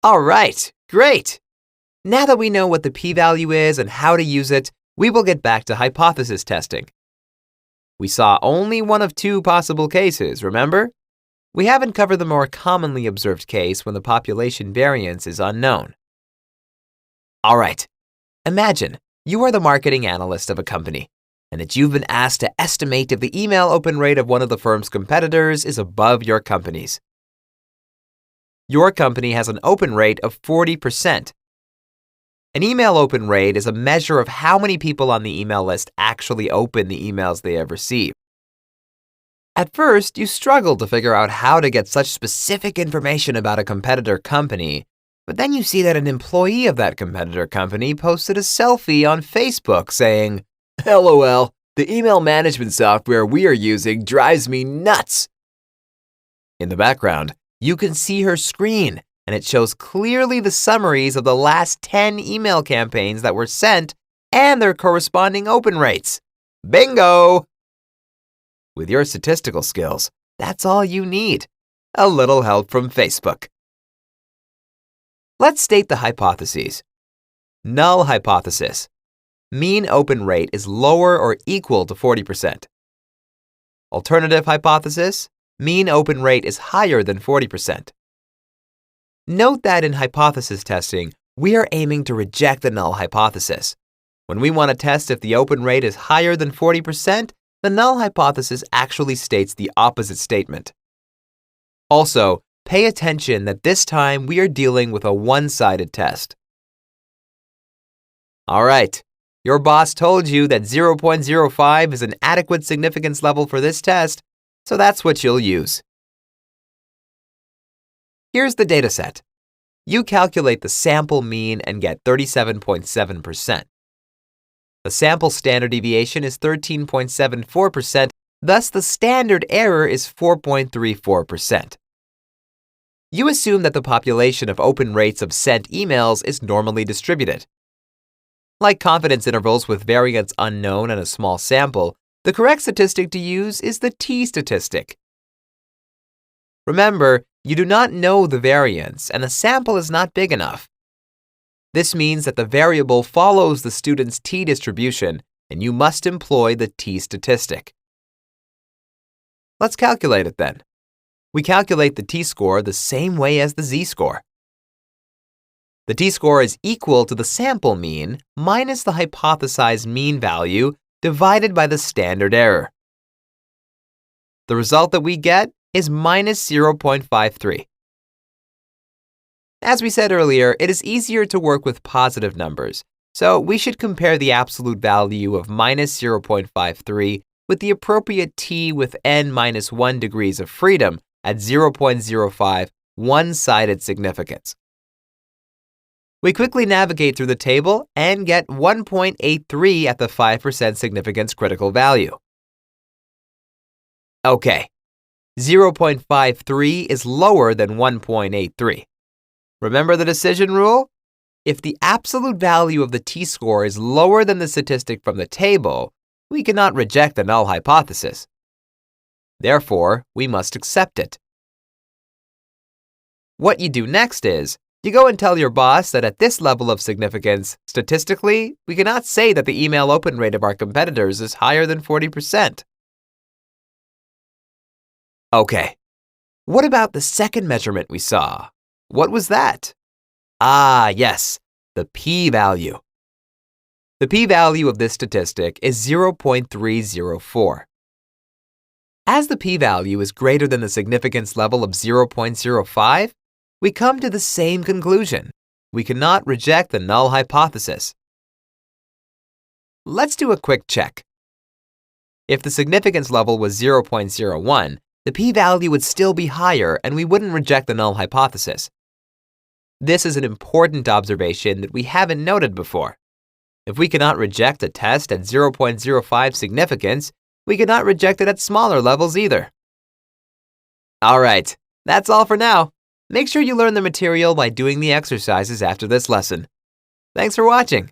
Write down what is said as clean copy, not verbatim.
All right, great! Now that we know what the p-value is and how to use it, we will get back to hypothesis testing. We saw only one of two possible cases, remember? We haven't covered the more commonly observed case when the population variance is unknown. All right, imagine you are the marketing analyst of a company and that you've been asked to estimate if the email open rate of one of the firm's competitors is above your company's. Your company has an open rate of 40%. An email open rate is a measure of how many people on the email list actually open the emails they have received. At first, you struggled to figure out how to get such specific information about a competitor company, but then you see that an employee of that competitor company posted a selfie on Facebook saying, "LOL, the email management software we are using drives me nuts." In the background, you can see her screen, and it shows clearly the summaries of the last 10 email campaigns that were sent and their corresponding open rates. Bingo! With your statistical skills, that's all you need. A little help from Facebook. Let's state the hypotheses. Null hypothesis. Mean open rate is lower or equal to 40%. Alternative hypothesis. Mean open rate is higher than 40%. Note that in hypothesis testing, we are aiming to reject the null hypothesis. When we want to test if the open rate is higher than 40%, the null hypothesis actually states the opposite statement. Also, pay attention that this time we are dealing with a one-sided test. All right, your boss told you that 0.05 is an adequate significance level for this test, so that's what you'll use. Here's the dataset. You calculate the sample mean and get 37.7%. The sample standard deviation is 13.74%, thus the standard error is 4.34%. You assume that the population of open rates of sent emails is normally distributed. Like confidence intervals with variance unknown and a small sample, the correct statistic to use is the t-statistic. Remember, you do not know the variance, and the sample is not big enough. This means that the variable follows the student's t-distribution, and you must employ the t-statistic. Let's calculate it then. We calculate the t-score the same way as the z-score. The t-score is equal to the sample mean minus the hypothesized mean value divided by the standard error. The result that we get is minus 0.53. As we said earlier, it is easier to work with positive numbers, so we should compare the absolute value of minus 0.53 with the appropriate t with n minus 1 degrees of freedom at 0.05 one-sided significance. We quickly navigate through the table and get 1.83 at the 5% significance critical value. Okay. 0.53 is lower than 1.83. Remember the decision rule? If the absolute value of the t-score is lower than the statistic from the table, we cannot reject the null hypothesis. Therefore, we must accept it. What you do next is, you go and tell your boss that at this level of significance, statistically, we cannot say that the email open rate of our competitors is higher than 40%. Okay, what about the second measurement we saw? What was that? Ah, yes, the p-value. The p-value of this statistic is 0.304. As the p-value is greater than the significance level of 0.05, we come to the same conclusion. We cannot reject the null hypothesis. Let's do a quick check. If the significance level was 0.01, the p-value would still be higher and we wouldn't reject the null hypothesis. This is an important observation that we haven't noted before. If we cannot reject a test at 0.05 significance, we cannot reject it at smaller levels either. All right, that's all for now. Make sure you learn the material by doing the exercises after this lesson. Thanks for watching.